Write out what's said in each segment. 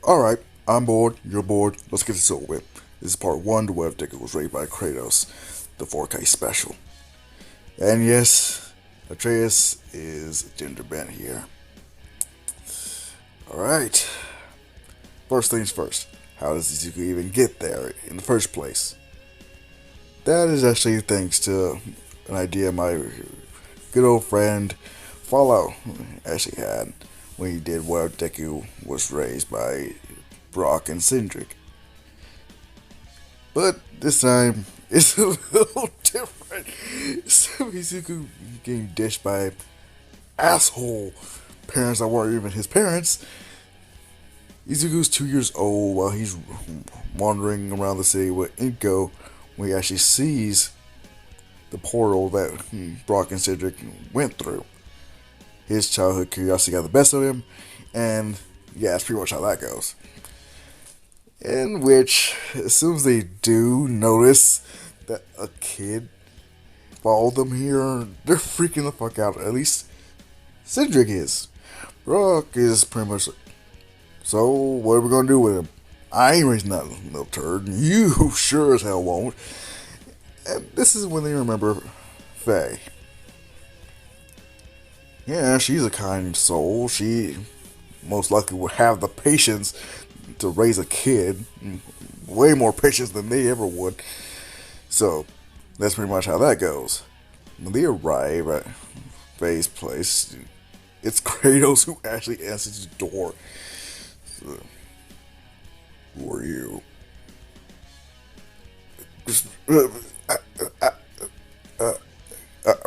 Alright, I'm bored, you're bored, let's get this over with. This is part 1 to where Deku was raised by Kratos, the 4K special. And yes, Atreus is gender bent here. Alright, first things first, how does Izuku even get there in the first place? That is actually thanks to an idea my good old friend Fallout actually had when he did where Deku was raised by Brock and Cindric. But this time, it's a little different. So Izuku getting dished by asshole parents that weren't even his parents. Izuku's 2 years old while he's wandering around the city with Inko when he actually sees the portal that Brock and Cedric went through. His childhood curiosity got the best of him, and yeah, that's pretty much how that goes. In which, as soon as they do notice that a kid followed them here, they're freaking the fuck out. At least Cedric is. Brock is pretty much like, so what are we gonna do with him? I ain't raising that little turd. You sure as hell won't. And this is when they remember Faye. Yeah, she's a kind soul. She most likely would have the patience to raise a kid. Way more patience than they ever would. So, that's pretty much how that goes. When they arrive at Faye's place, it's Kratos who actually answers the door. So, who are you?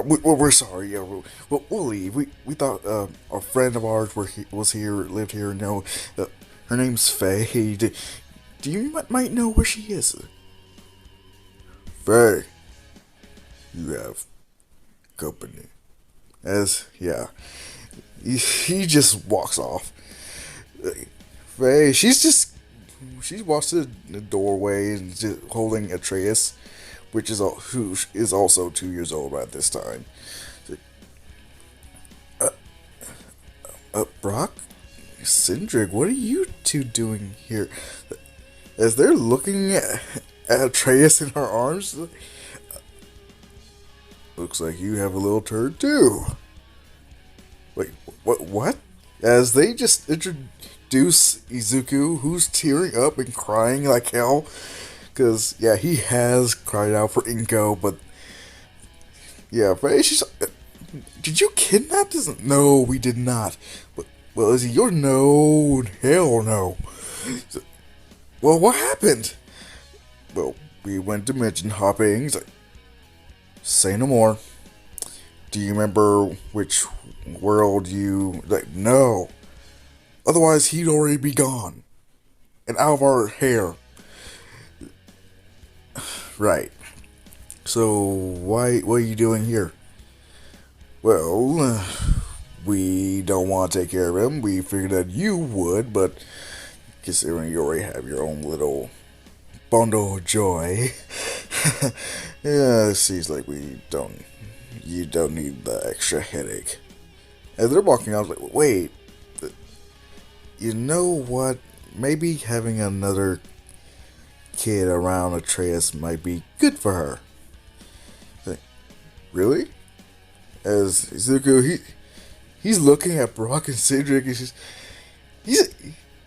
We're sorry. Yeah, we'll leave. We thought a friend of ours was here, lived here. No, her name's Faye. Do you might know where she is? Faye, you have company. He just walks off. Faye, she walks to the doorway and just holding Atreus, who is also 2 years old at this time. Brock, Cindric, what are you two doing here? As they're looking at Atreus in her arms, looks like you have a little turd too. Wait, what? As they just introduce Izuku, who's tearing up and crying like hell. Because, yeah, he has cried out for Inko, but... yeah, Faye, she's... did you kidnap this? No, we did not. But, well, is he your... no, hell no. So, well, what happened? Well, we went dimension hopping. He's like, say no more. Do you remember which world you... like, no. Otherwise, he'd already be gone. And out of our hair. Right. So, what are you doing here? Well, we don't want to take care of him. We figured that you would, but considering you already have your own little bundle of joy, yeah, it seems like you don't need the extra headache. As they're walking, I was like, wait, you know what? Maybe having another kid around Atreus might be good for her. Like, really? As Izuku, he's looking at Brock and Cedric, and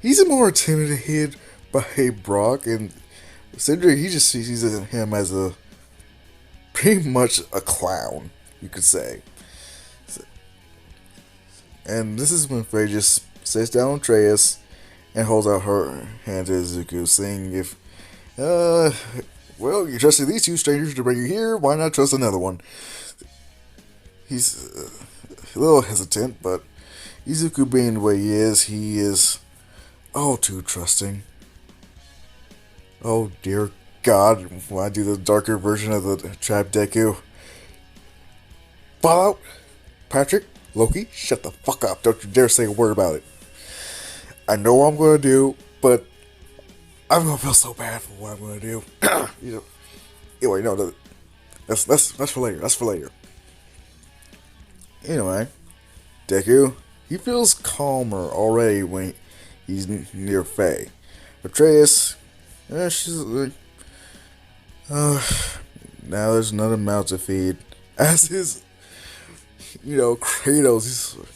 he's more intimidated by Brock, and Cedric, he just sees him as a pretty much a clown, you could say. And this is when Faye just sits down on Atreus and holds out her hand to Izuku, saying if well, you trusted these two strangers to bring you here, why not trust another one? He's a little hesitant, but Izuku being the way he is all too trusting. Oh dear God, when I do the darker version of the Trap Deku. Fallout, Patrick, Loki, shut the fuck up, don't you dare say a word about it. I know what I'm gonna do, but I'm gonna feel so bad for what I'm gonna do. Anyway, no, that's for later. That's for later. Anyway, Deku, he feels calmer already when He's near Faye. Atreus, she's like, uh, now there's another mouth to feed. As his, Kratos, he's like,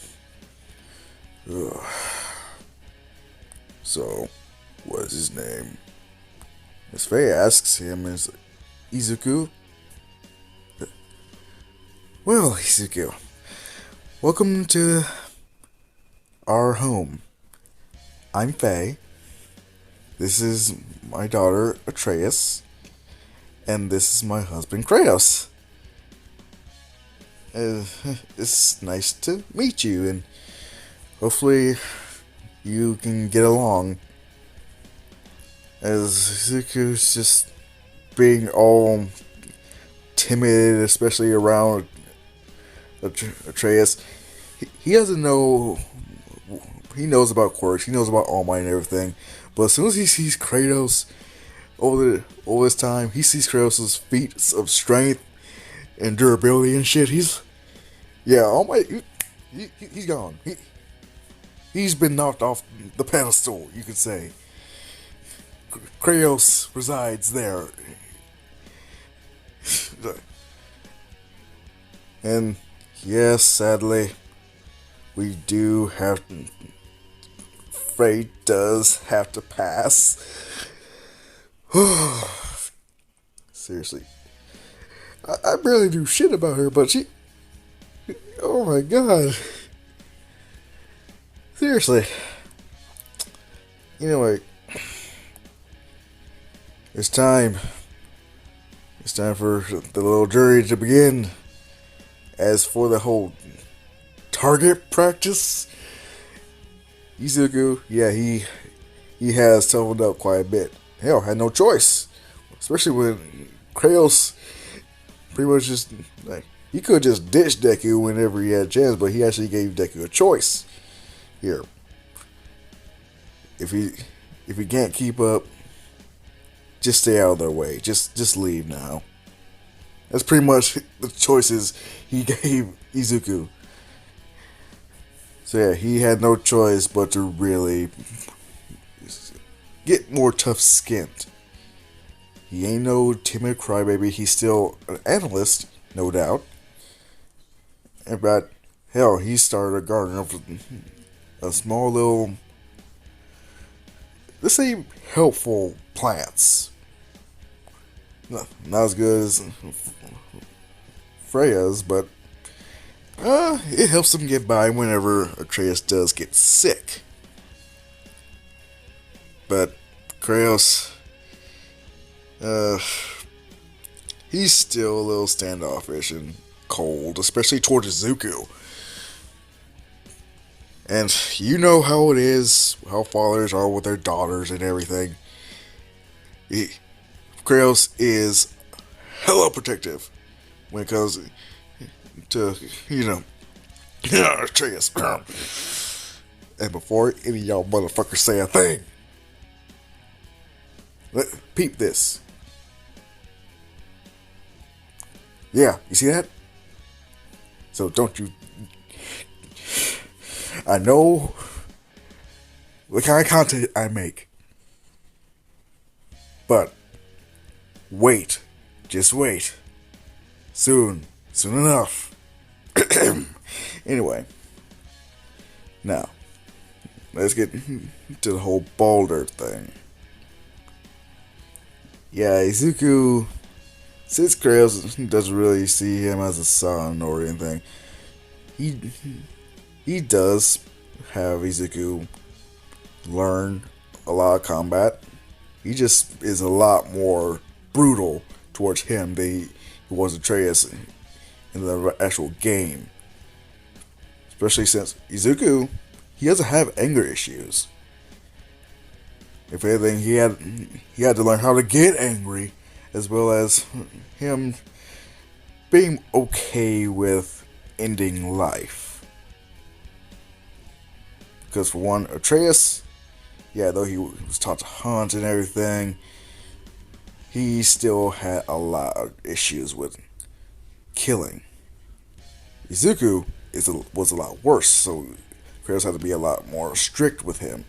ugh. So, what is his name? As Faye asks him, is Izuku? Well, Izuku, welcome to our home. I'm Faye. This is my daughter, Atreus. And this is my husband, Kratos. It's nice to meet you, and hopefully you can get along. As Izuku's just being all timid, especially around Atreus. He doesn't know. He knows about quirks. He knows about All Might and everything. But as soon as he sees Kratos over this time, he sees Kratos' feats of strength and durability and shit. All Might. He's gone. He's been knocked off the pedestal, you could say. Kratos resides there. And yes, sadly, we do have. Faye does have to pass. Seriously. I barely do shit about her, but she. Oh my god. Seriously. Anyway. It's time. It's time for the little jury to begin. As for the whole target practice, Izuku, yeah, he has toughened up quite a bit. Hell, had no choice. Especially when Kratos pretty much just, like, he could just ditch Deku whenever he had a chance, but he actually gave Deku a choice. Here. If he can't keep up, just stay out of their way. Just leave now. That's pretty much the choices he gave Izuku. So yeah, he had no choice but to really get more tough-skinned. He ain't no timid crybaby. He's still an analyst, no doubt. But hell, he started a garden of a small little, let's say, helpful plants. Not as good as Freya's, but it helps him get by whenever Atreus does get sick. But Kratos, he's still a little standoffish and cold, especially towards Izuku. And you know how it is, how fathers are with their daughters and everything. Kratos is hella protective when it comes to, Atreus. And before any of y'all motherfuckers say a thing, peep this. Yeah, you see that? So don't you... I know the kind of content I make. But wait. Just wait. Soon enough. Anyway. Now, let's get to the whole Baldur thing. Yeah, Izuku, since Kratos doesn't really see him as a son or anything, he does have Izuku learn a lot of combat. He just is a lot more brutal towards him than he was Atreus in the actual game. Especially since Izuku, he doesn't have anger issues. If anything, he had to learn how to get angry, as well as him being okay with ending life. Because for one, Atreus, yeah, though he was taught to hunt and everything, he still had a lot of issues with killing. Izuku was a lot worse, so Kratos had to be a lot more strict with him.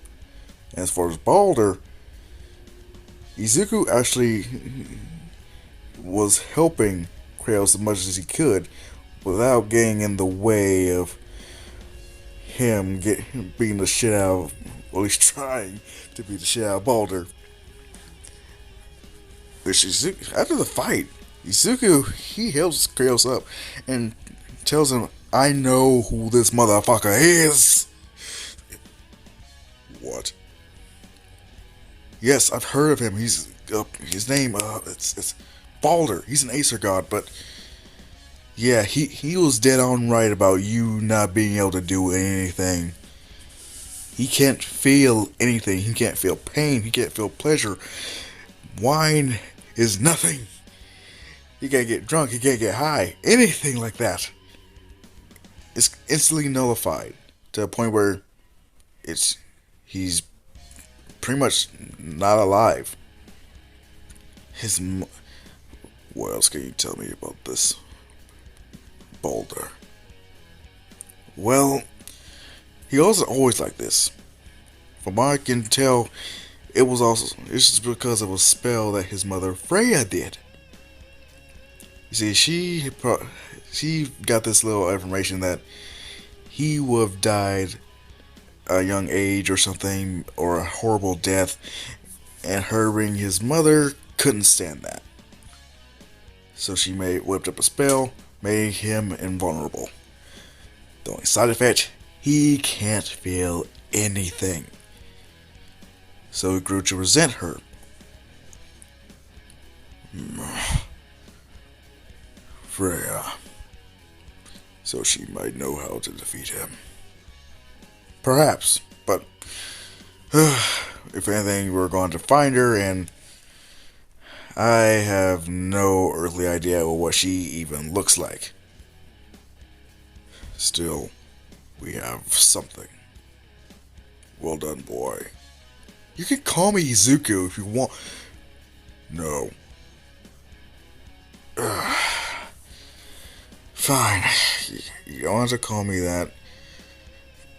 As far as Balder, Izuku actually was helping Kratos as much as he could without getting in the way of him beating the shit out of, well, he's trying to beat the shit out of Balder. Which Izuku, after the fight, Izuku, he helps Kratos up and tells him, I know who this motherfucker is. What? Yes, I've heard of him. He's his name. It's Balder. He's an Acer god, but yeah, he was dead on right about you not being able to do anything. He can't feel anything. He can't feel pain. He can't feel pleasure. Wine is nothing. He can't get drunk. He can't get high. Anything like that. It's instantly nullified to a point where he's pretty much not alive. What else can you tell me about this Balder? Well, he wasn't always like this. From what I can tell, it's just because of a spell that his mother Freya did. You see, she got this little information that he would have died a young age or something, or a horrible death, and her being his mother couldn't stand that. So she whipped up a spell, made him invulnerable. The only side effect, he can't feel anything. So he grew to resent her. Freya. So she might know how to defeat him. Perhaps, but if anything, we're going to find her, and I have no earthly idea what she even looks like. Still, we have something. Well done, boy. You can call me Izuku if you want. No. Fine. You don't have to call me that.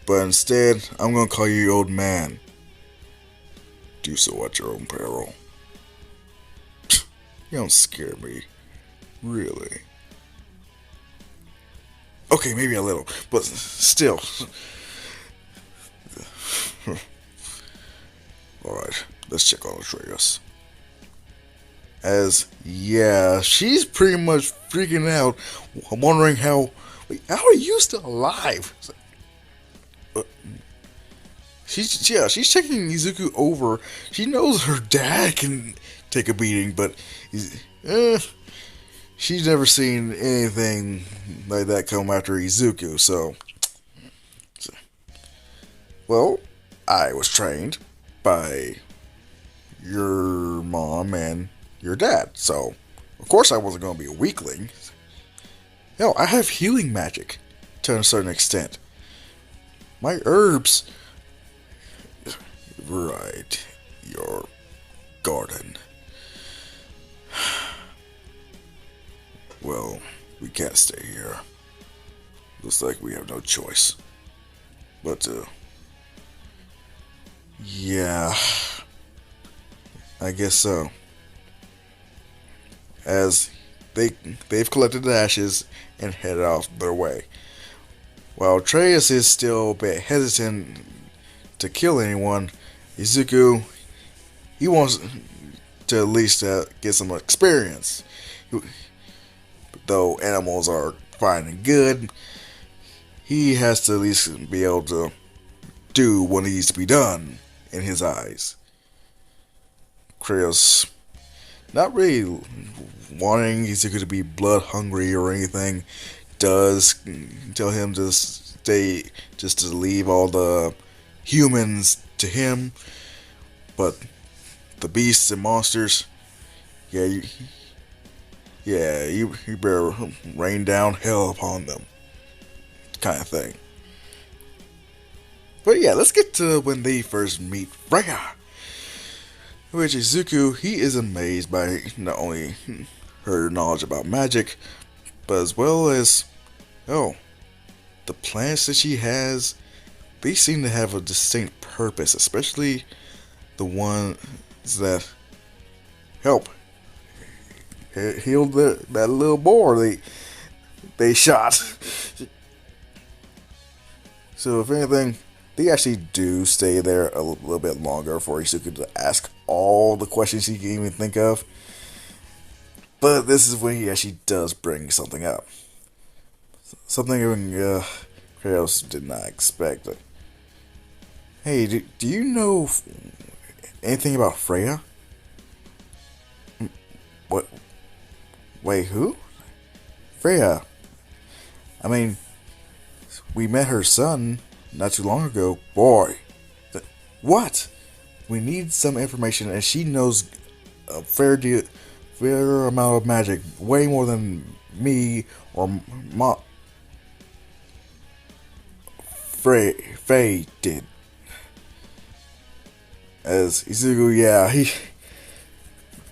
But instead, I'm gonna call you old man. Do so at your own peril. You don't scare me. Really. Okay, maybe a little, but still. Alright, let's check on Atreus. Yeah, she's pretty much freaking out. I'm wondering how are you still alive? She's checking Izuku over. She knows her dad can take a beating, but she's never seen anything like that come after Izuku, so. Well, I was trained by your mom and your dad, so of course I wasn't going to be a weakling. Hell, I have healing magic to a certain extent. My herbs. Right, your garden. Well, we can't stay here. Looks like we have no choice. But, yeah, I guess so. As they've collected the ashes and headed off their way. While Atreus is still a bit hesitant to kill anyone, Izuku, he wants to at least get some experience. Though animals are fine and good, he has to at least be able to do what needs to be done in his eyes. Kratos, not really wanting Izuku to be blood hungry or anything, does tell him to stay, just to leave all the humans to him, but the beasts and monsters, you better rain down hell upon them, kind of thing. But yeah, let's get to when they first meet Freya. Which Izuku, he is amazed by not only her knowledge about magic, but as well as, the plants that she has they seem to have a distinct purpose, especially the ones that help heal that little boy they shot. So if anything, they actually do stay there a little bit longer for Isuku to ask all the questions he can even think of. But this is when he actually does bring something up. Something Kratos did not expect. Like, hey, do you know anything about Freya? What? Wait, who? Freya. I mean, we met her son not too long ago. Boy. What? We need some information, and she knows a fair amount of magic, way more than me or Faye did. As Izuku, yeah,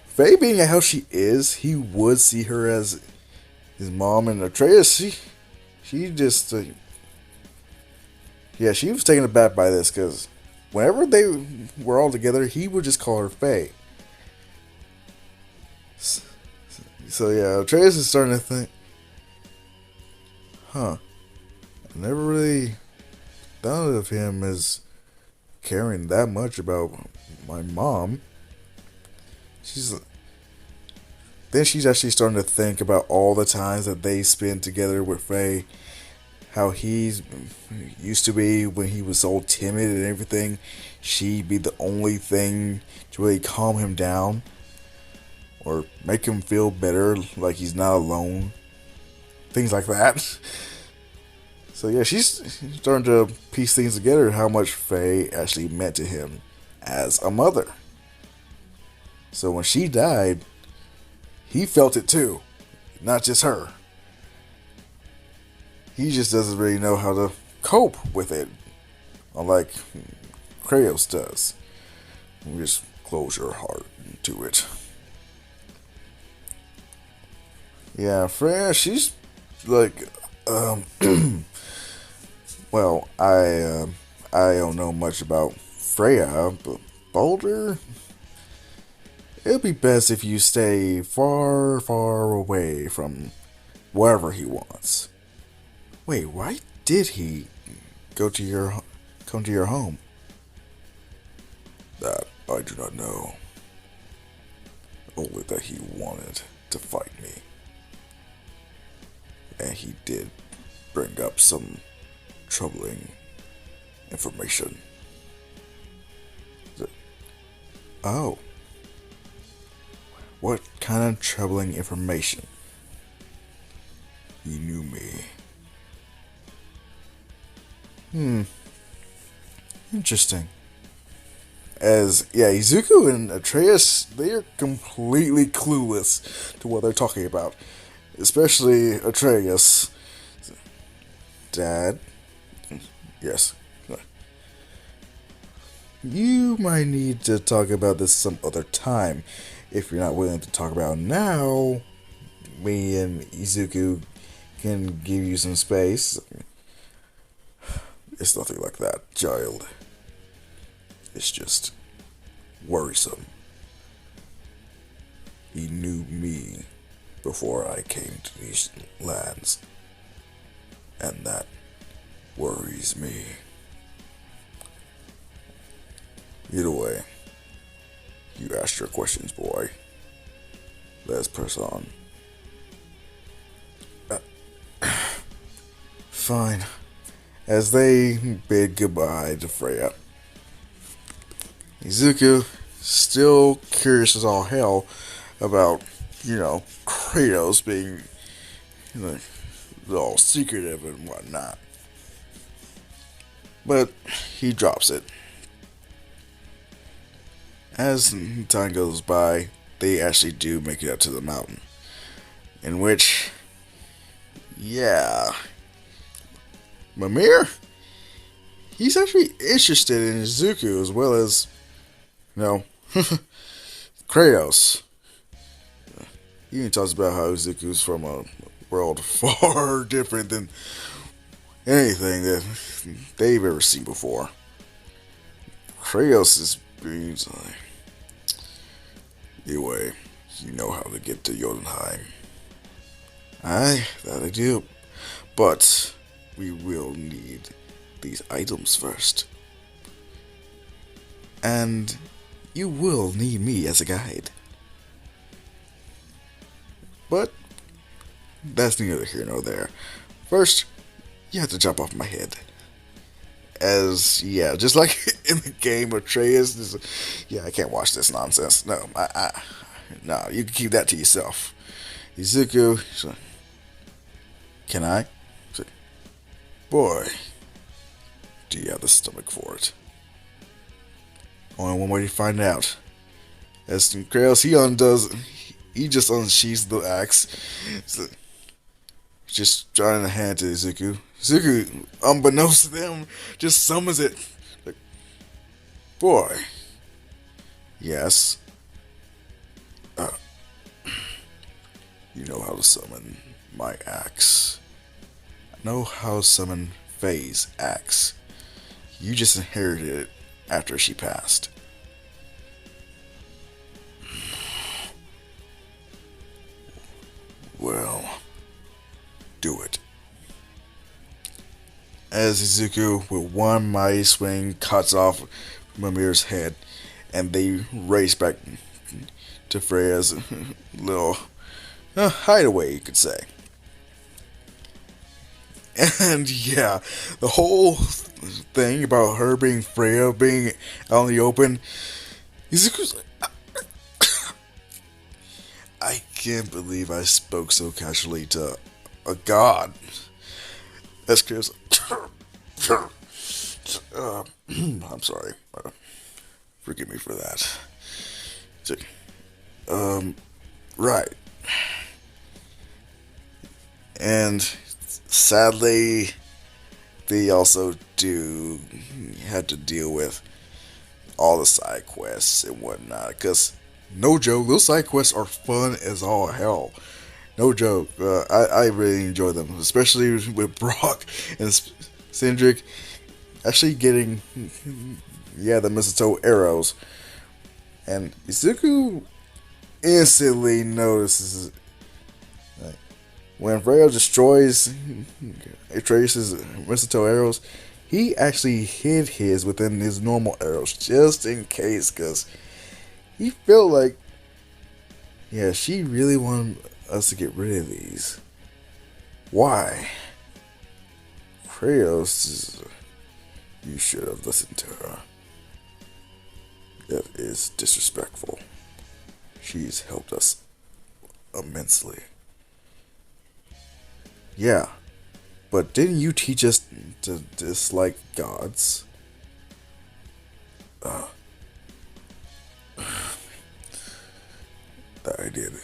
Faye being how she is, he would see her as his mom, and Atreus, she just, yeah, she was taken aback by this because whenever they were all together, he would just call her Faye. So yeah, Atreus is starting to think, huh? I never really thought of him as caring that much about my mom. She's Then she's actually starting to think about all the times that they spend together with Faye. How he used to be when he was so timid and everything. She'd be the only thing to really calm him down or make him feel better, like he's not alone. Things like that. So yeah, she's starting to piece things together, how much Faye actually meant to him as a mother. So when she died, he felt it too, not just her. He just doesn't really know how to cope with it, unlike Kratos does. You just close your heart to it. Yeah, Freya, she's like, well, I don't know much about Freya, but Boulder, it'd be best if you stay far, far away from wherever he wants. Wait, why did he go to your come to your home? That I do not know. Only that he wanted to fight me. And he did bring up some troubling information. Oh. What kind of troubling information? He knew me. Interesting. As, yeah, Izuku and Atreus, they are completely clueless to what they're talking about. Especially Atreus. Dad? Yes. You might need to talk about this some other time. If you're not willing to talk about it now, me and Izuku can give you some space. It's nothing like that, child. It's just worrisome. He knew me before I came to these lands, and that worries me. Either way, you asked your questions, boy. Let's press on. Fine. As they bid goodbye to Freya, Izuku, still curious as all hell about, Kratos being, all secretive and whatnot. But he drops it. As time goes by, they actually do make it up to the mountain. In which, yeah, Mimir, he's actually interested in Izuku as well as, Kratos. He even talks about how Izuku's from a world far different than anything that they've ever seen before. Kratos is being like, anyway, you know how to get to Jotunheim. Aye, that I do. But we will need these items first. And you will need me as a guide. But that's neither here nor there. First, you have to jump off my head. As, yeah, just like in the game of Atreus, yeah, I can't watch this nonsense. No, no, you can keep that to yourself. Izuku, can I? Boy, do you have the stomach for it? Only one way to find out. As Kratos, he just unsheathes the axe. So, just trying to hand to Izuku. Izuku, unbeknownst to them, just summons it. Like, boy. Yes. Uh, you know how to summon my axe. I know how to summon Faye's axe. You just inherited it after she passed. Well, do it. As Izuku, with one mighty swing, cuts off Mimir's head, and they race back to Freya's little hideaway, you could say. And yeah, the whole thing about her being Freya, being out in the open, Izuku's like, I can't believe I spoke so casually to a god. That's Chris. I'm sorry. Forgive me for that. Right. And sadly, they also do have to deal with all the side quests and whatnot. Because, no joke, those side quests are fun as all hell. No joke. I really enjoy them, especially with Brock and Cindric actually getting, yeah, the mistletoe arrows. And Izuku instantly notices when Freya destroys Atreus' mistletoe arrows, he actually hid his within his normal arrows just in case, because he felt like, yeah, she really wanted us to get rid of these. Why? Kratos, you should have listened to her. That is disrespectful. She's helped us immensely. Yeah, but didn't you teach us to dislike gods? That I did.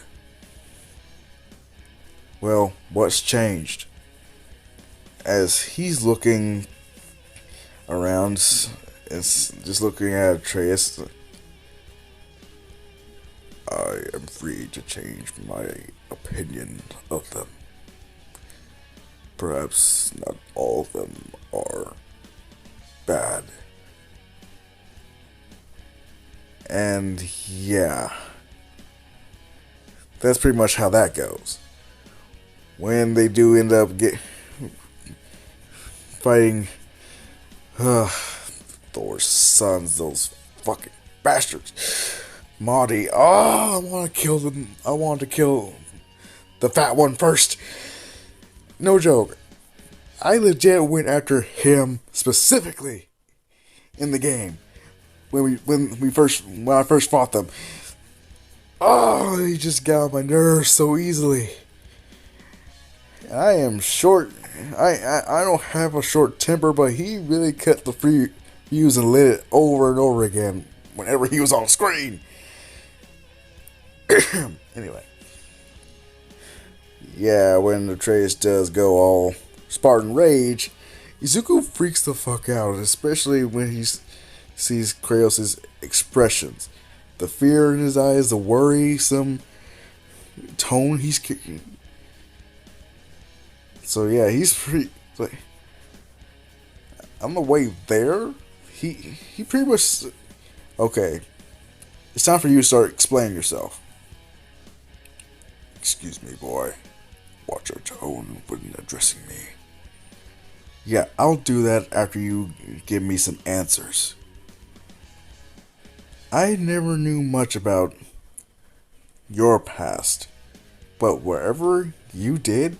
Well, what's changed? As he's looking around, it's just looking at Atreus. I am free to change my opinion of them. Perhaps not all of them are bad. And yeah, that's pretty much how that goes. When they do end up fighting Thor's sons, those fucking bastards. Marty, I want to kill them. I want to kill the fat one first. No joke. I legit went after him specifically in the game when I first fought them. Oh, he just got on my nerves so easily. I am short. I don't have a short temper, but he really cut the fuse and lit it over and over again whenever he was on screen. Anyway. Yeah, when Atreus does go all Spartan rage, Izuku freaks the fuck out, especially when he sees Kratos' expressions. The fear in his eyes, the worrisome tone he's kicking. So yeah, he's pretty like, on the way there, he pretty much okay. It's time for you to start explaining yourself. Excuse me, boy. Watch your tone when addressing me. Yeah, I'll do that after you give me some answers. I never knew much about your past, but wherever you did,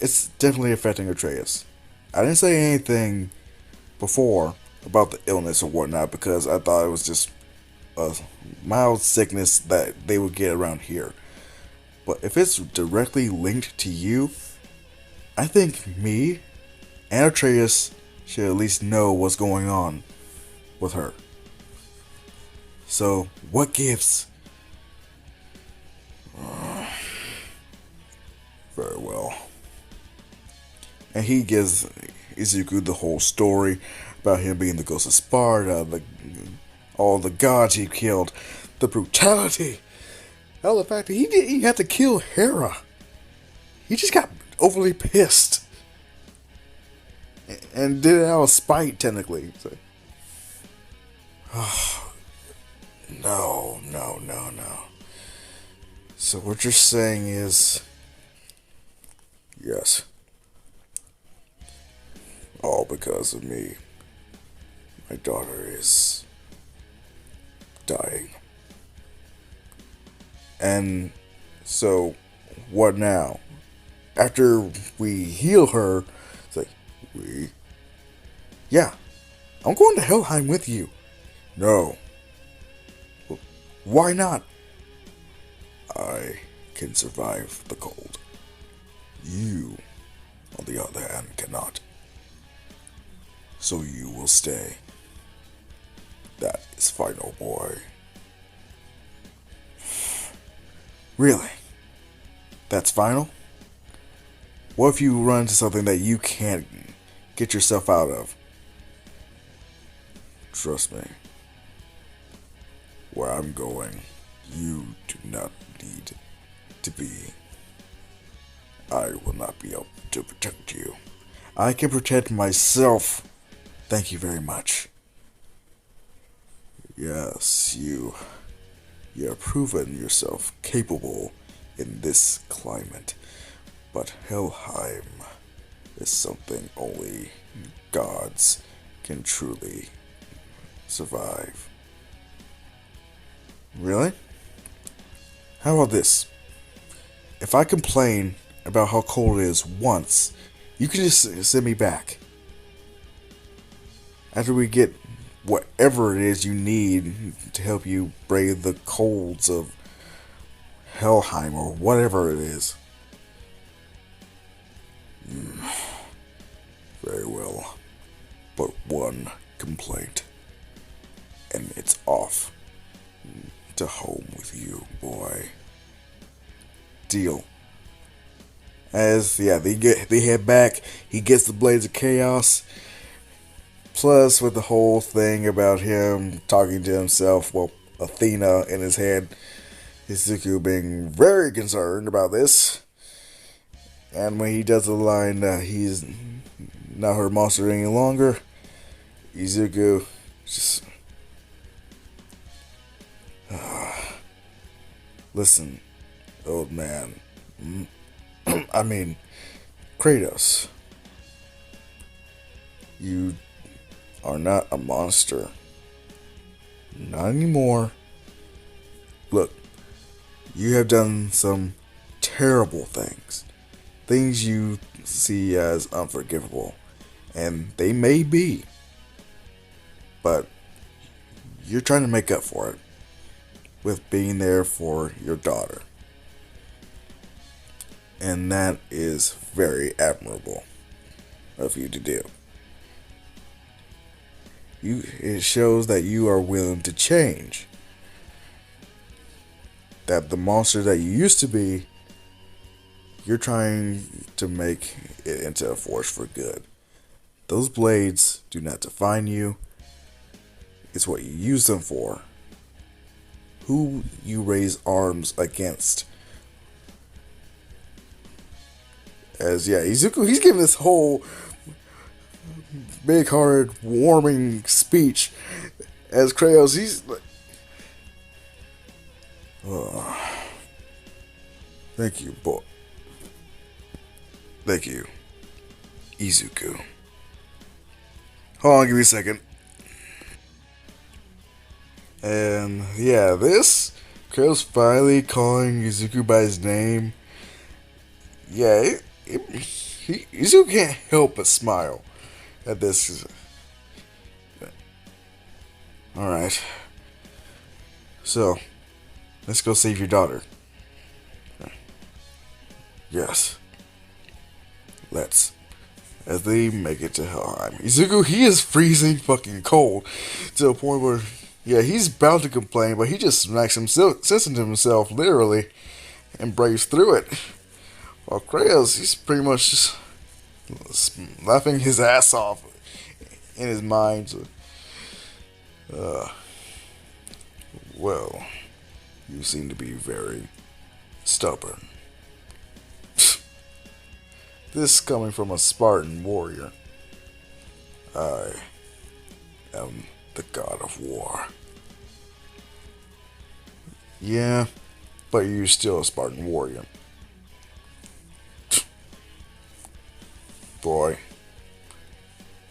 it's definitely affecting Atreus. I didn't say anything before about the illness or whatnot because I thought it was just a mild sickness that they would get around here. But if it's directly linked to you, I think me and Atreus should at least know what's going on with her. So, what gives? Very well. And he gives Izuku the whole story about him being the ghost of Sparta, all the gods he killed, the brutality. Hell, the fact that he didn't even have to kill Hera. He just got overly pissed. And did it out of spite, technically. So, oh, no. So what you're saying is, yes, all because of me. My daughter is dying. And so, what now? After we heal her, it's like, yeah, I'm going to Helheim with you. No. Why not? I can survive the cold. You, on the other hand, cannot. So you will stay. That is final, boy. Really? That's final? What if you run into something that you can't get yourself out of? Trust me. Where I'm going, you do not need to be. I will not be able to protect you. I can protect myself. Thank you very much. Yes, you have proven yourself capable in this climate. But Helheim is something only gods can truly survive. Really? How about this? If I complain about how cold it is once, you can just send me back. After we get whatever it is you need to help you brave the colds of Helheim or whatever it is. Very well. But one complaint. And it's off to home with you, boy. Deal. They head back. He gets the Blades of Chaos. Plus, with the whole thing about him talking to himself, well, Athena in his head, Izuku being very concerned about this. And when he does the line, he's not her monster any longer, Izuku just... listen, old man. I mean, Kratos. You are not a monster. Not anymore. Look, you have done some terrible things. Things you see as unforgivable. And they may be. But you're trying to make up for it with being there for your daughter. And that is very admirable of you to do. It shows that you are willing to change. That the monster that you used to be, you're trying to make it into a force for good. Those blades do not define you. It's what you use them for. Who you raise arms against. Izuku, he's giving this whole big-hearted, warming speech as Kratos. He's like, oh, thank you, boy. Thank you, Izuku. Hold on, give me a second. And yeah, this Kratos finally calling Izuku by his name. Yeah, Izuku can't help but smile at this. Alright. So, let's go save your daughter. Yes. Let's. As they make it to Helheim. Izuku, he is freezing fucking cold. To a point where, yeah, he's bound to complain, but he just smacks himself, sense into himself, literally, and braves through it. While Kratos, he's pretty much just laughing his ass off in his mind. Well, you seem to be very stubborn. This coming from a Spartan warrior. I am the god of war. Yeah, but you're still a Spartan warrior. Boy,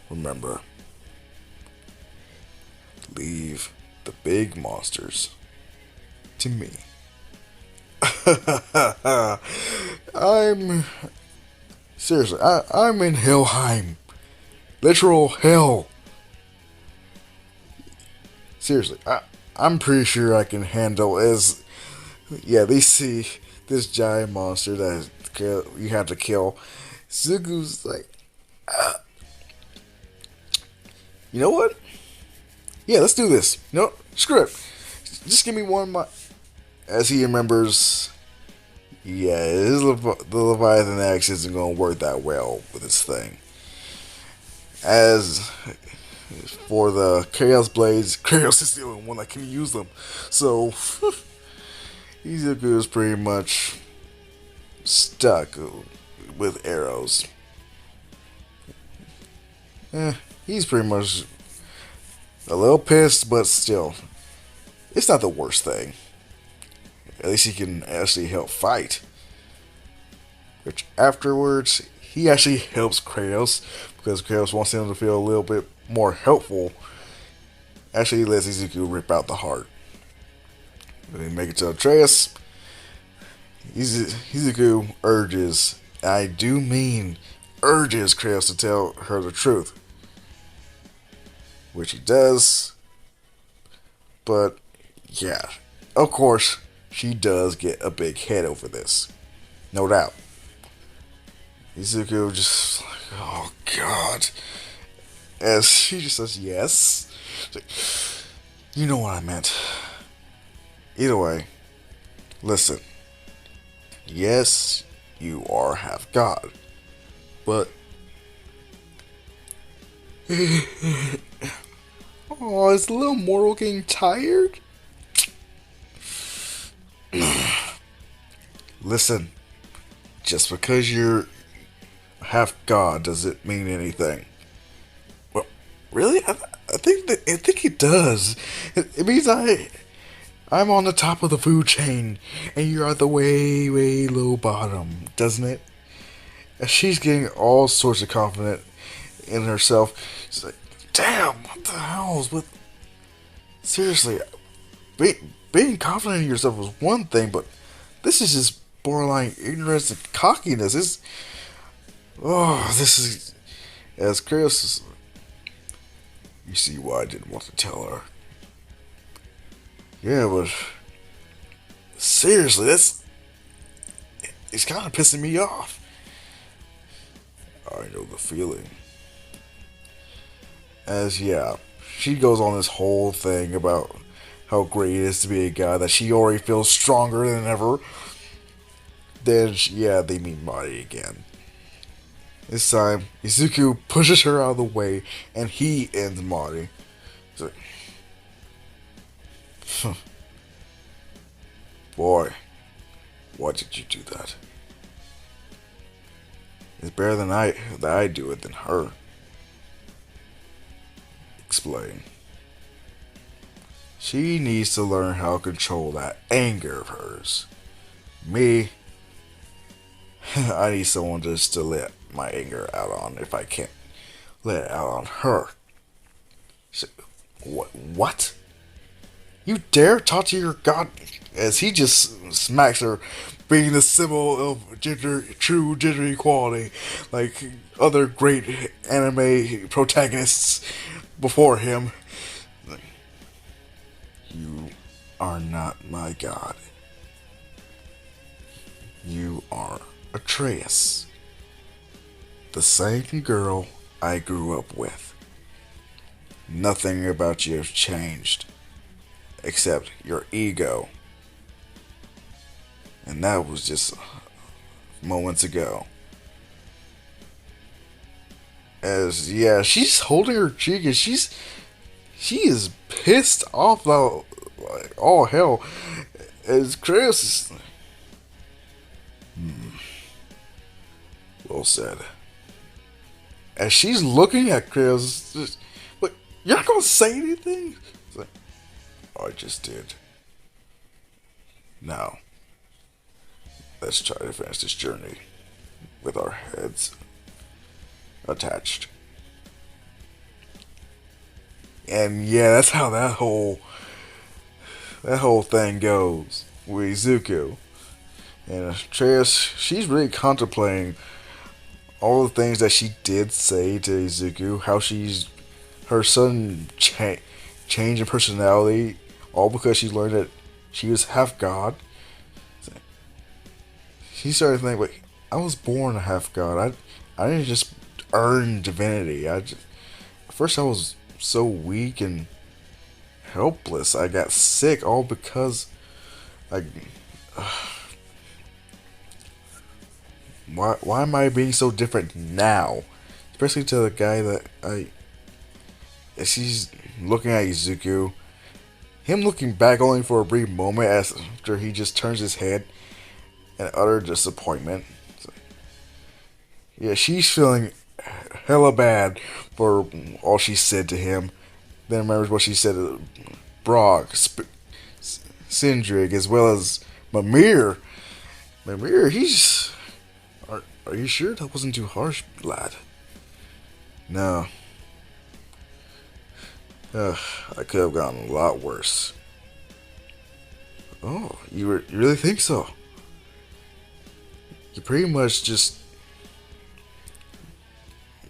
remember, leave the big monsters to me. Seriously, I'm in Helheim. Literal hell. Seriously, I'm pretty sure I can handle as... Yeah, they see this giant monster that you have to kill. Zugu's like, you know what? Yeah, let's do this. No, screw it. Just give me one. As he remembers, yeah, the Leviathan Axe isn't going to work that well with this thing. As for the Chaos Blades, Kratos is the only one that can use them. So, Izuku is pretty much stuck with arrows. He's pretty much a little pissed, but still, it's not the worst thing. At least he can actually help fight. Which afterwards, he actually helps Kratos because Kratos wants him to feel a little bit more helpful. Actually, he lets Izuku rip out the heart. When they make it to Atreus, Izuku urges, I do mean urges Kratos to tell her the truth. Which he does. But, yeah. Of course, she does get a big head over this. No doubt. Izuku just like, oh god. As she just says yes. Like, you know what I meant. Either way, listen. Yes, you are half god. But oh, is the little mortal getting tired? Listen, just because you're half god doesn't mean anything. Well, really? I think it does. It means I'm on the top of the food chain, and you're at the way, way low bottom, doesn't it? And she's getting all sorts of confident in herself. She's like, damn, what the hell? But seriously, being confident in yourself was one thing, but this is just borderline ignorance and cockiness. This is... As Kratos is... You see why I didn't want to tell her. Yeah, but... Seriously, it's kind of pissing me off. I know the feeling. As, yeah, she goes on this whole thing about how great it is to be a guy, that she already feels stronger than ever. Then, yeah, they meet Mari again. This time, Izuku pushes her out of the way, and he ends Mari. He's like, boy, why did you do that? It's better that I do it than her. explain. She needs to learn how to control that anger of hers. Me, I need someone just to let my anger out on if I can't let it out on her. So, what? You dare talk to your god? As he just smacks her, being the symbol of true gender equality, like other great anime protagonists before him. You are not my god. You are Atreus, the same girl I grew up with. Nothing about you has changed, except your ego. And that was just moments ago. As yeah, she's holding her cheek and she is pissed off though, like all hell. As Chris is well said. As she's looking at Chris, just, but you're not gonna say anything. It's like, I just did. Now, let's try to finish this journey with our heads attached. And yeah, that's how that whole thing goes with Izuku. And Atreus, she's really contemplating all the things that she did say to Izuku, how her son changed in personality, all because she learned that she was half god. She started thinking, wait, I was born a half god. I didn't just earn divinity. At first I was so weak and helpless. I got sick all because I. Why am I being so different now? Especially to the guy that as he's looking at Izuku, him looking back only for a brief moment after he just turns his head in utter disappointment. Yeah, she's feeling hella bad for all she said to him. Then remembers what she said to Brock, Sindrig, as well as Mimir. Mimir, he's... Are you sure that wasn't too harsh, lad? No. I could have gotten a lot worse. Oh, you really think so? You pretty much just...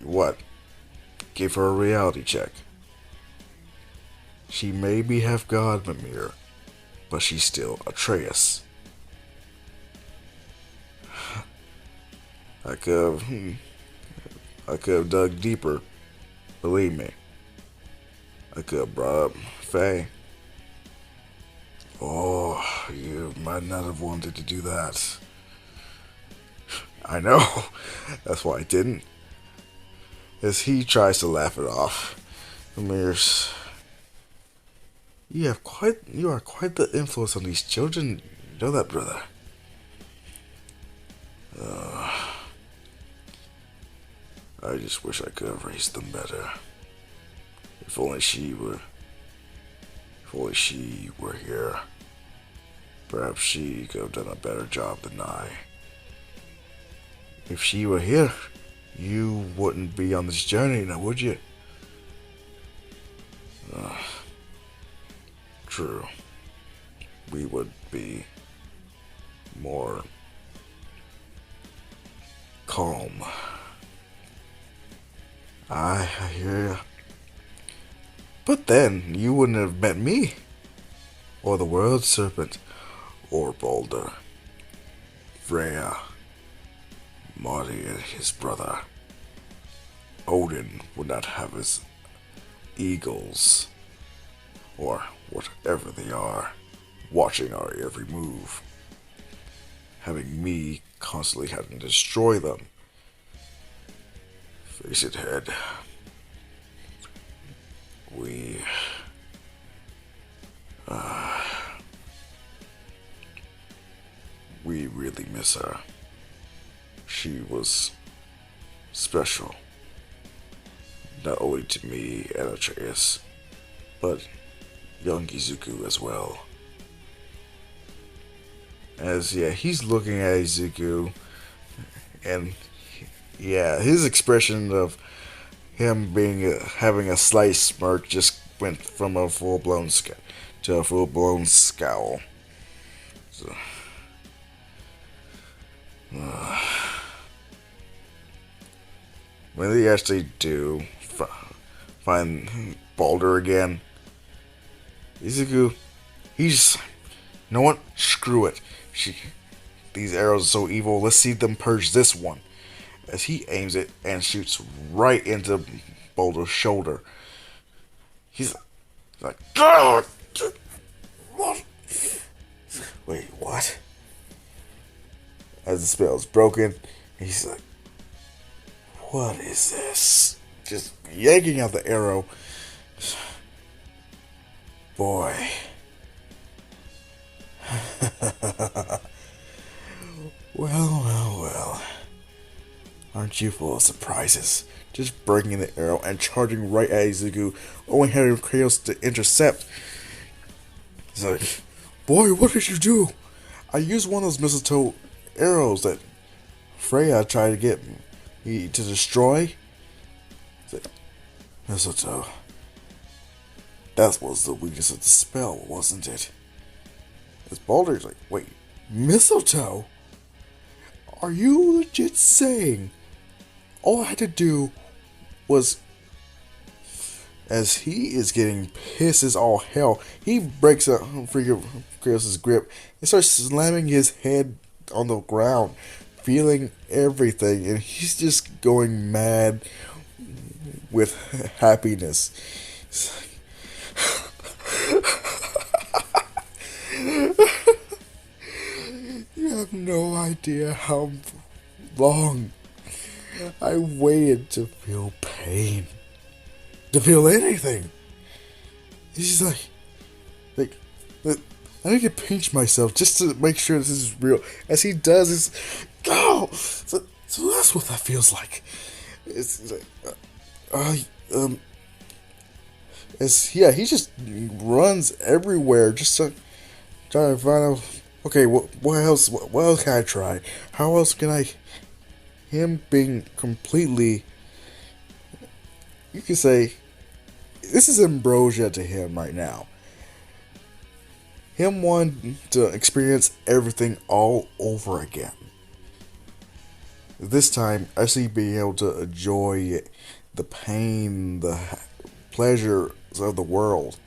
What? Gave her a reality check. She may be half god, Mimir, but she's still Atreus. I could have dug deeper. Believe me. I could have brought up Faye. Oh, you might not have wanted to do that. I know. That's why I didn't. As he tries to laugh it off, Amir's. You are quite the influence on these children. You know that, brother. I just wish I could have raised them better. If only she were here. Perhaps she could have done a better job than I. If she were here, you wouldn't be on this journey now, would you? True. We would be more calm. I hear ya. But then you wouldn't have met me, or the World Serpent, or Balder, Freya, Marty and his brother. Odin would not have his eagles, or whatever they are, watching our every move. Having me constantly having to destroy them. Face it, head. We really miss her. She was special. not only to me and Atreus, but young Izuku as well. As yeah, he's looking at Izuku, and yeah, his expression of him being having a slight smirk just went from a full blown to a full blown scowl. So, when they actually do find Balder again, Izuku, he's, you know what? Screw it. These arrows are so evil. Let's see them purge this one. As he aims it and shoots right into Boulder's shoulder. He's like, God! What? Wait, what? As the spell is broken, he's like, what is this? Just yanking out the arrow. Boy. Well. Aren't you full of surprises? Just breaking the arrow and charging right at Izuku, only having Kratos to intercept. He's like, boy, what did you do? I used one of those mistletoe arrows that Freya tried to get me to destroy. Like, mistletoe. That was the weakness of the spell, wasn't it? As Balder's like, wait, mistletoe? Are you legit saying all I had to do was, as he is getting pissed as all hell, he breaks up freaking Kratos' grip and starts slamming his head on the ground, feeling everything, and he's just going mad with happiness. You have no idea how long I waited to feel pain, to feel anything. He's like, I need to pinch myself just to make sure this is real. As he does, so that's what that feels like. It's like, he just runs everywhere just to try to find out. Okay, what else? What else can I try? How else can I? Him being completely, you could say, this is ambrosia to him right now. Him wanting to experience everything all over again. This time, actually being able to enjoy the pain, the pleasures of the world.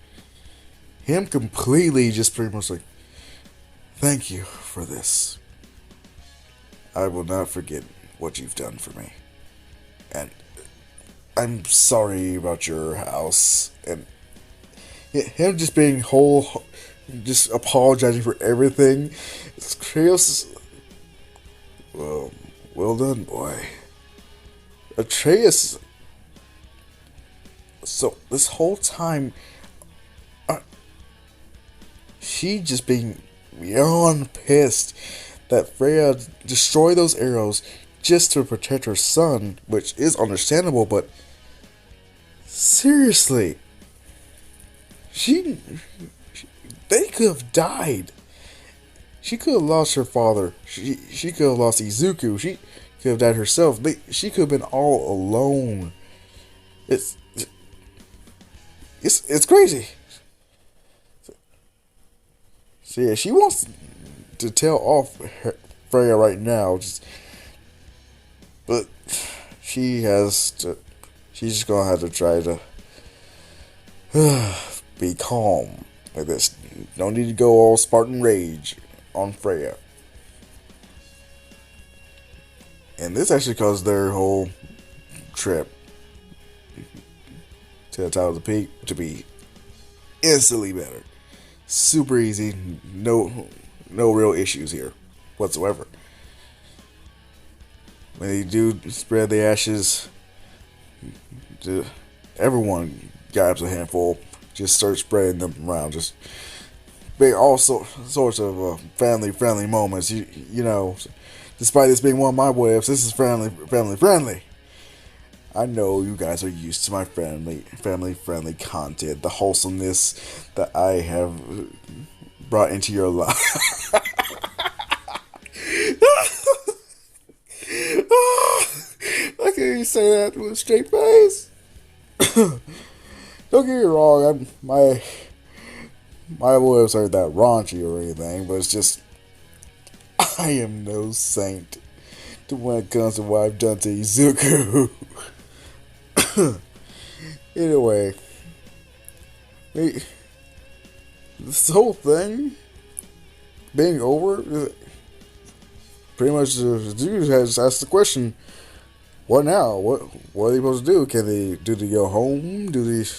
Him completely just pretty much like, thank you for this. I will not forget what you've done for me. And I'm sorry about your house. And him just being just apologizing for everything. It's Kratos. Well done, boy. Atreus. So this whole time, she just being beyond pissed that Freya destroyed those arrows just to protect her son, which is understandable, but seriously, they could have died. She could have lost her father. She could have lost Izuku. She could have died herself. She could have been all alone. It's crazy. So yeah, she wants to tell off Freya right now, but she's just gonna have to try to be calm like this. Don't need to go all Spartan rage on Freya. And this actually caused their whole trip to the top of the peak to be instantly better. Super easy, no real issues here whatsoever. When they do spread the ashes, everyone grabs a handful, just start spreading them around, just make all sorts of family-friendly moments. You know, despite this being one of my what ifs, this is family friendly. I know you guys are used to my family friendly content, the wholesomeness that I have brought into your life. I can't even say that with a straight face. Don't get me wrong, my motives aren't that raunchy or anything, but it's just I am no saint to when it comes to what I've done to Izuku. Anyway, this whole thing being over, pretty much the dude has asked the question, what now? What are they supposed to do? Do they go home? Do they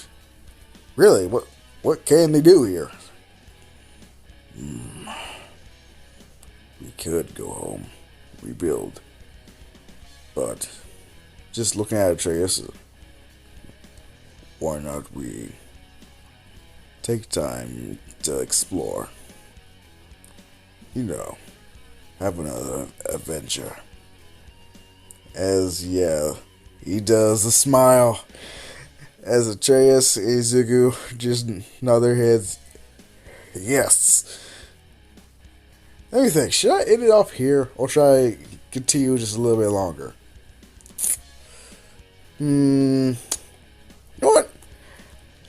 really what can they do here? We could go home, rebuild, but just looking at Atreus, why not we take time to explore? You know, have another adventure. As yeah, he does the smile. As Atreus, Izuku just nod their heads. Yes. Let me think. Should I end it off here, or should I continue just a little bit longer? You know what?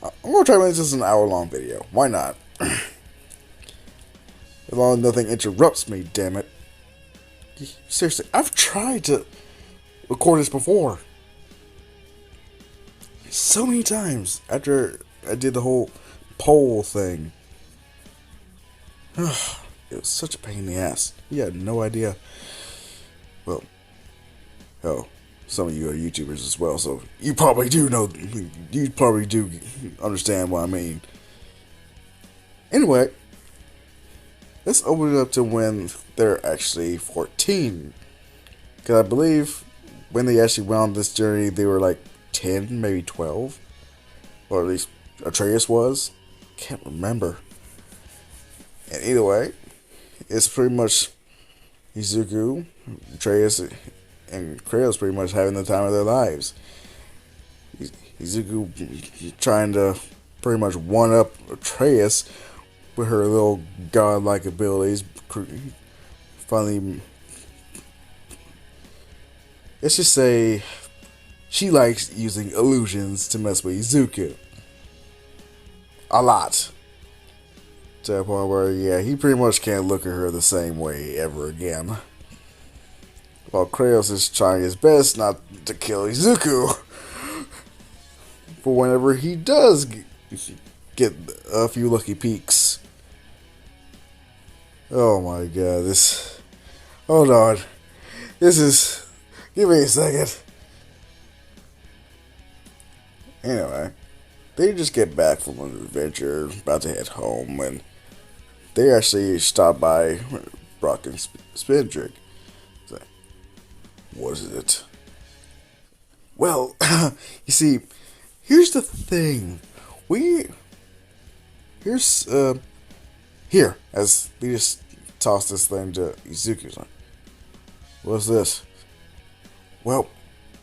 I'm gonna try to make this an hour-long video. Why not? As long as nothing interrupts me, damn it. Seriously, I've tried to record this before. So many times after I did the whole poll thing. It was such a pain in the ass. You had no idea. Well, hell, some of you are YouTubers as well, so you probably do know. You probably do understand what I mean. Anyway, let's open it up to when they're actually 14. Because I believe when they actually went on this journey, they were like 10, maybe 12. Or at least Atreus was. Can't remember. And either way, it's pretty much Izuku, Atreus, and Kratos pretty much having the time of their lives. Izuku trying to pretty much one-up Atreus with her little godlike abilities. Finally, let's just say she likes using illusions to mess with Izuku. A lot. To the point where, yeah, he pretty much can't look at her the same way ever again. While Kratos is trying his best not to kill Izuku. For whenever he does get a few lucky peeks. Oh my god, this... Hold on. This is... Give me a second. Anyway, they just get back from an adventure, about to head home, and they actually stop by Brock and Spindrick. So, what is it? Well, you see, here's the thing. Here, as they just toss this thing to Izuku's like, what's this? Well,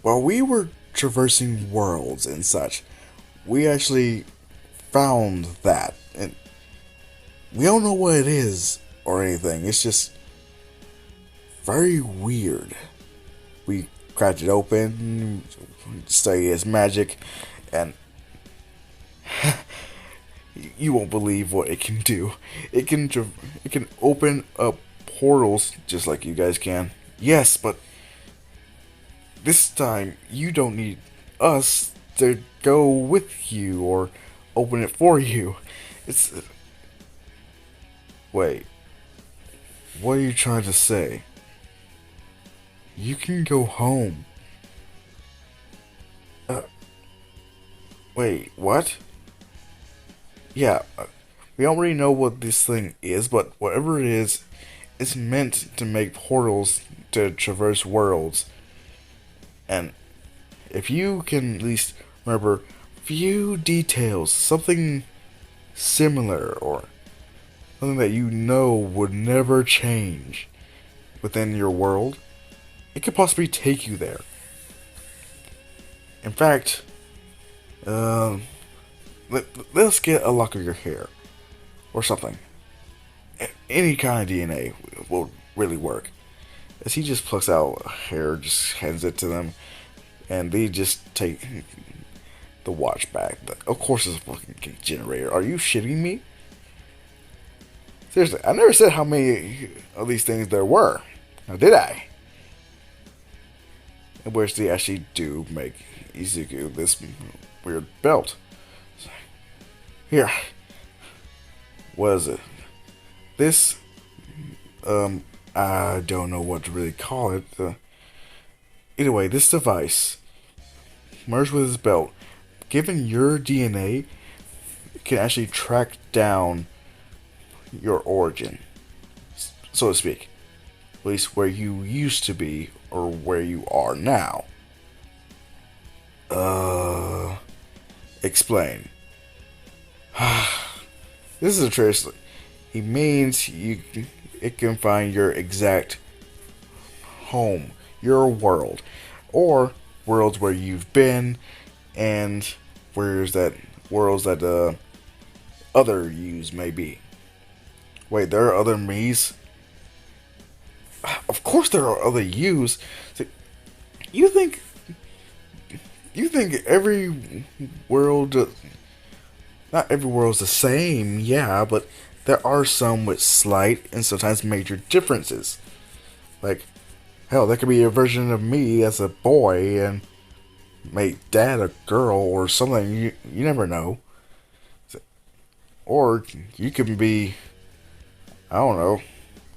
while we were traversing worlds and such, we actually found that, and we don't know what it is or anything. It's just very weird. We cracked it open, studied its magic, and you won't believe what it can do. It can open up portals just like you guys can. Yes, but this time you don't need us to go with you or open it for you. It's... Wait. What are you trying to say? You can go home. Wait, what? Yeah, we already know what this thing is, but whatever it is, it's meant to make portals to traverse worlds. And if you can at least remember few details, something similar, or something that you know would never change within your world, it could possibly take you there. In fact, um, let's get a lock of your hair or something. Any kind of DNA will really work. As he just plucks out hair, just hands it to them, and they just take the watch back. Of course, it's a fucking generator. Are you shitting me? Seriously, I never said how many of these things there were. Now, did I? In which they actually do make Izuku this weird belt. Here. What is it? This, I don't know what to really call it. Anyway, this device, merged with his belt, given your DNA, can actually track down your origin, so to speak. At least where you used to be, or where you are now. Explain. This is a trace. He means it can find your exact home, your world, or worlds where you've been, and where's that worlds that other yous may be. Wait, there are other me's? Of course there are other yous. You think every world, not every world is the same, yeah, but there are some with slight and sometimes major differences. Like, hell, there could be a version of me as a boy and make dad a girl or something. You never know. Or you can be, I don't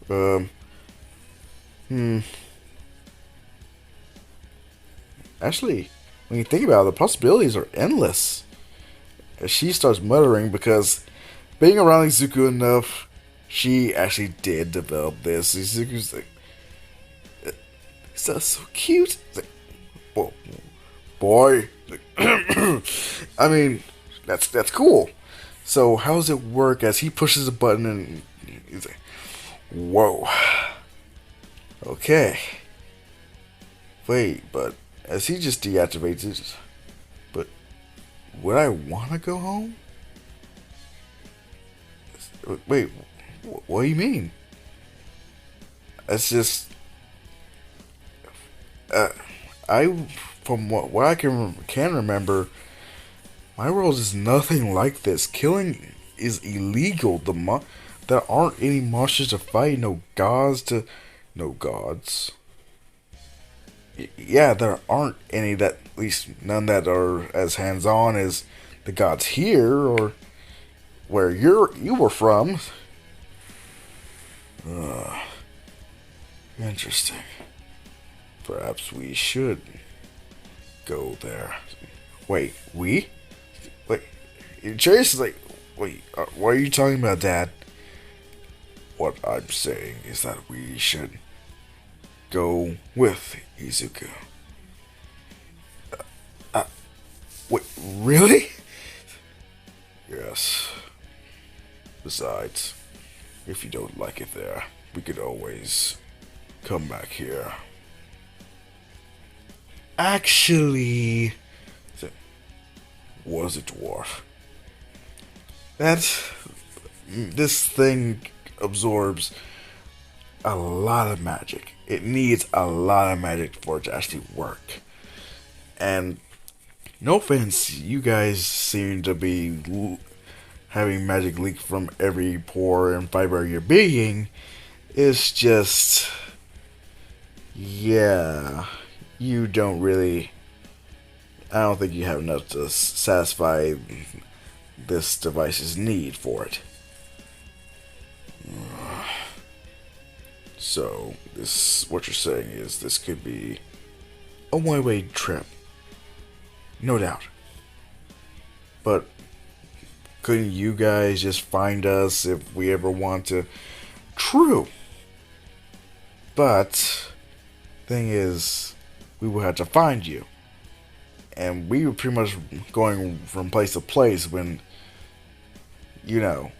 know. Actually, when you think about it, the possibilities are endless. As she starts muttering, because being around Izuku enough, she actually did develop this. Izuku's like, "That's so cute." It's like, boy. I mean, that's cool. So how does it work? As he pushes a button and he's like, "Whoa, okay." Wait, but as he just deactivates it, but would I want to go home? Wait, what do you mean? It's just, I, from what I can remember, my world is nothing like this. Killing is illegal. There aren't any monsters to fight. No gods. Yeah, there aren't any that, at least none that are as hands-on as the gods here or where you were from. Interesting. Perhaps we should go there. Wait, we? Wait, Chase is like, wait, what are you talking about, Dad? What I'm saying is that we should go with Izuku. Wait, really? Yes. Besides, if you don't like it there, we could always come back here. Actually, was it dwarf? This thing absorbs a lot of magic. It needs a lot of magic for it to actually work. And no offense, you guys seem to be having magic leak from every pore and fiber of your being. It's just, yeah, you don't really. I don't think you have enough to satisfy this device's need for it. So, what you're saying is this could be a one-way trip. No doubt. But couldn't you guys just find us if we ever want to? True. But, thing is, we will have to find you. And we were pretty much going from place to place when, you know.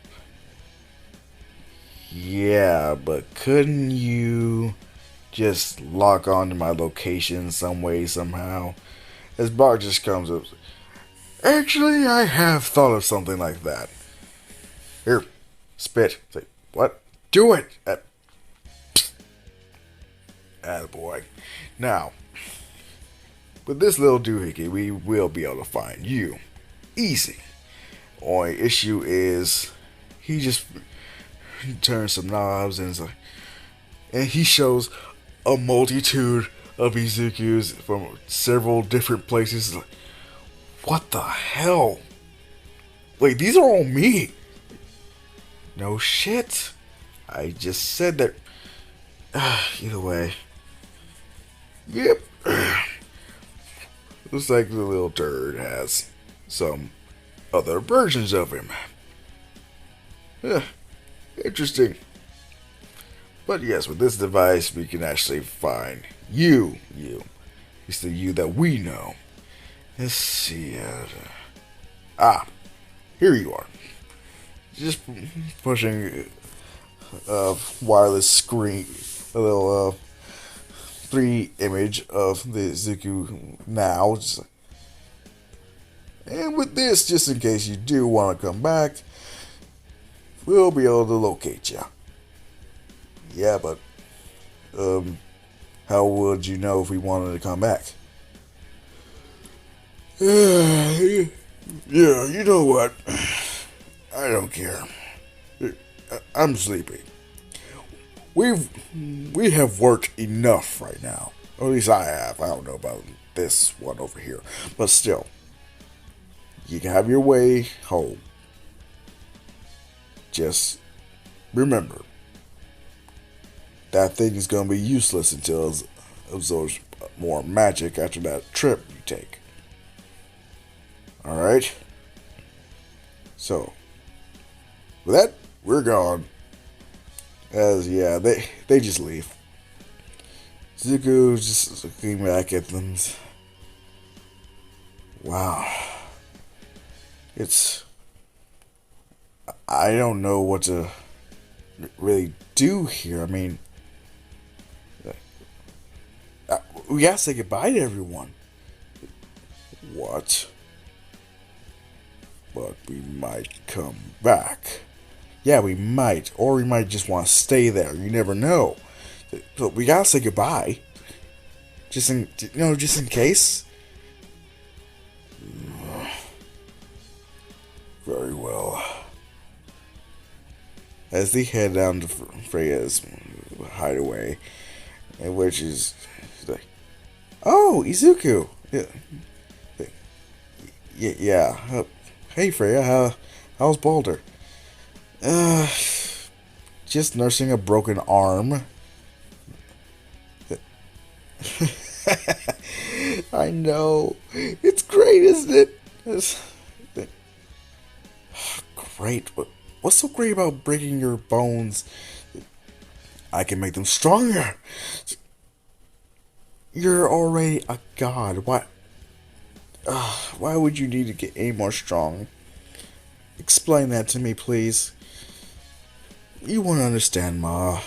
Yeah, but couldn't you just log on to my location some way, somehow? As Bach just comes up. Actually, I have thought of something like that. Here, spit. Say, what? Do it! Attaboy. Now, with this little doohickey, we will be able to find you. Easy. Only issue is, he just turns some knobs and he shows a multitude of Izukus from several different places. What the hell? Wait, these are all me. No shit. I just said that. Either way. Yep. Looks like the little turd has some other versions of him. Interesting. But yes, with this device, we can actually find you. It's the you that we know. Let's see. Here you are. Just pushing a wireless screen, a little 3 image of the Zuku now. And with this, just in case you do want to come back, we'll be able to locate you. Yeah, but how would you know if we wanted to come back? Yeah, you know what? I don't care. I'm sleepy. We have worked enough right now. Or at least I have. I don't know about this one over here. But still, you can have your way home. Just remember, that thing is going to be useless until it absorbs more magic after that trip you take. Alright? So, with that, we're gone. As, yeah, they just leave. Zuko just looking back at them. Wow. I don't know what to really do here. I mean, we gotta say goodbye to everyone. What? But we might come back. Yeah, we might. Or we might just want to stay there. You never know. But we gotta say goodbye. Just in case. Very well. As they head down to Freya's hideaway, which is like, oh, Izuku. Yeah. Hey, Freya. How's Balder? Just nursing a broken arm. I know. It's great, isn't it? Great. What's so great about breaking your bones? I can make them stronger. You're already a god. Why would you need to get any more strong? Explain that to me, please. You won't understand, Ma.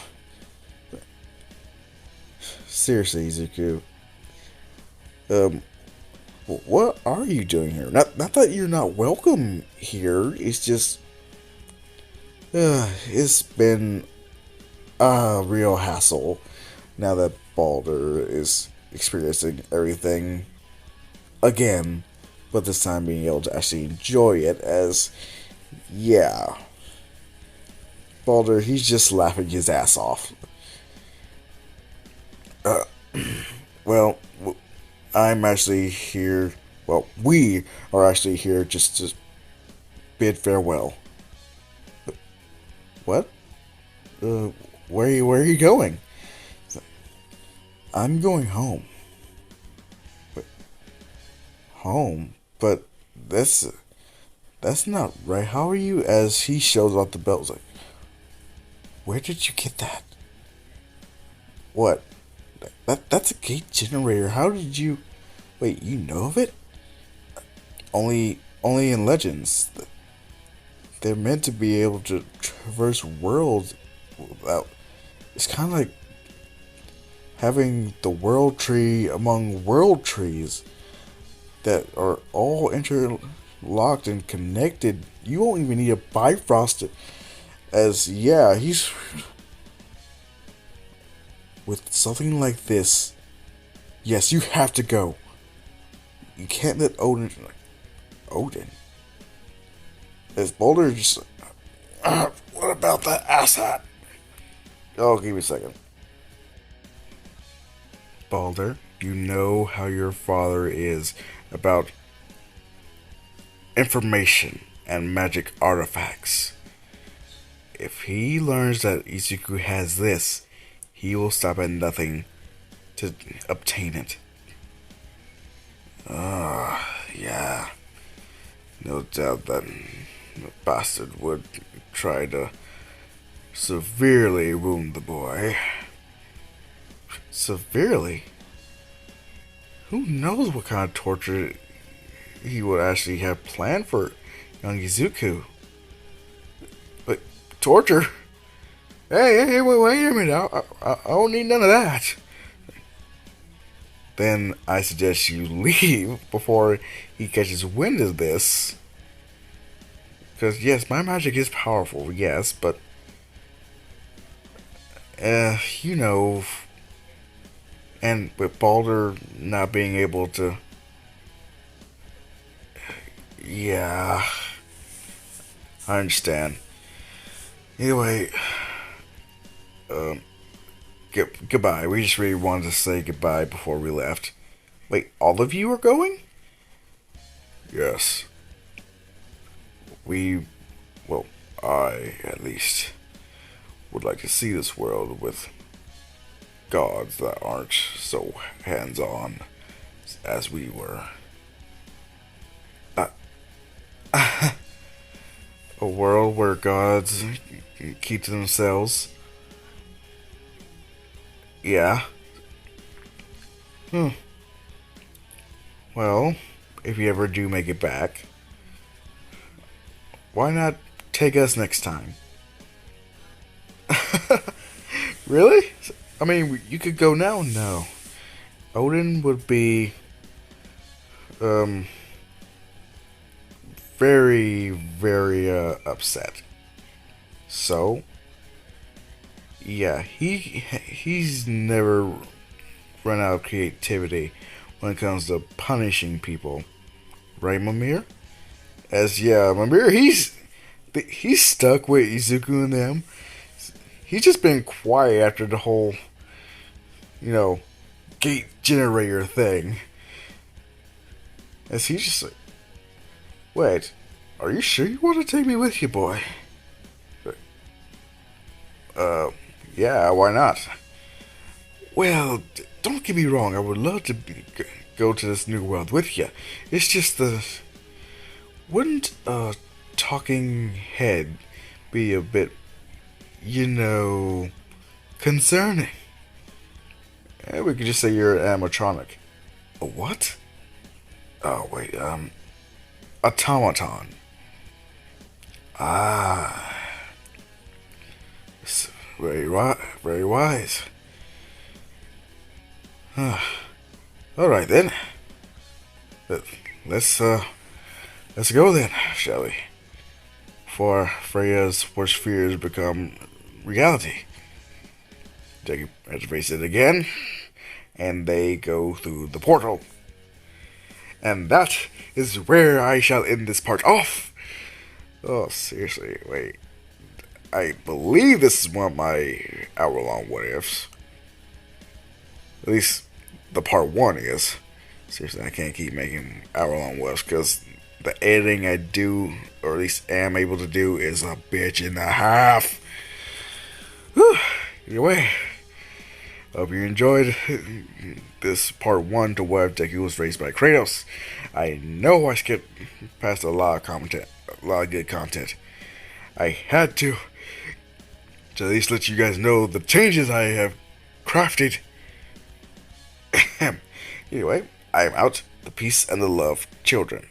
Seriously, Izuku. What are you doing here? Not that you're not welcome here. It's just, it's been a real hassle now that Balder is experiencing everything again, but this time being able to actually enjoy it. As, yeah, Balder, he's just laughing his ass off. Well, I'm actually here. Well, we are actually here just to bid farewell. What? Where are you going? I'm going home. But home? But that's not right. How are you? As he shows off the belt, like, where did you get that? What? That's a gate generator. How did you? Wait, you know of it? Only in Legends. They're meant to be able to traverse worlds without. It's kind of like having the world tree among world trees. that are all interlocked and connected. You won't even need a Bifrost. As yeah, he's with something like this. Yes, you have to go. You can't let Odin. Odin. Is Boulder just? What about that asshat? Oh, give me a second. Balder, you know how your father is about information and magic artifacts. If he learns that Izuku has this, he will stop at nothing to obtain it. Yeah. No doubt that the bastard would try to severely wound the boy. Severely? Who knows what kind of torture he would actually have planned for young Izuku? But torture? Hey, wait a minute. I don't need none of that. Then I suggest you leave before he catches wind of this. Because, yes, my magic is powerful, yes, but... you know... And with Balder not being able to... Yeah... I understand. Anyway... Goodbye. We just really wanted to say goodbye before we left. Wait, all of you are going? Yes. Well, I, at least, would like to see this world with gods that aren't so hands-on as we were. A world where gods keep to themselves. Yeah. Well, if you ever do make it back, why not take us next time? Really? I mean, you could go now? No. Odin would be, very, very, upset. So, yeah, he's never run out of creativity when it comes to punishing people. Right, Mimir? As, yeah, Mimir, he's stuck with Izuku and them. He's just been quiet after the whole, gate generator thing. As he's just like, wait, are you sure you want to take me with you, boy? Yeah, why not? Well, don't get me wrong, I would love to go to this new world with you. It's just wouldn't a talking head be a bit, concerning? We could just say you're an animatronic. A what? Oh, wait, automaton. Ah. Very wise. Alright then. Let's go then, shall we? Before Freya's worst fears become reality. They face it again, and they go through the portal. And that is where I shall end this part off. Oh, seriously, wait. I believe this is one of my hour-long what-ifs. At least the part 1 is. Seriously, I can't keep making hour-long what-ifs because the editing I do, or at least am able to do, is a bitch and a half. Whew. Anyway, hope you enjoyed this part 1 to What If Deku Was Raised by Kratos. I know I skipped past a lot of good content. I had to at least let you guys know the changes I have crafted. Anyway, I am out. The peace and the love, children.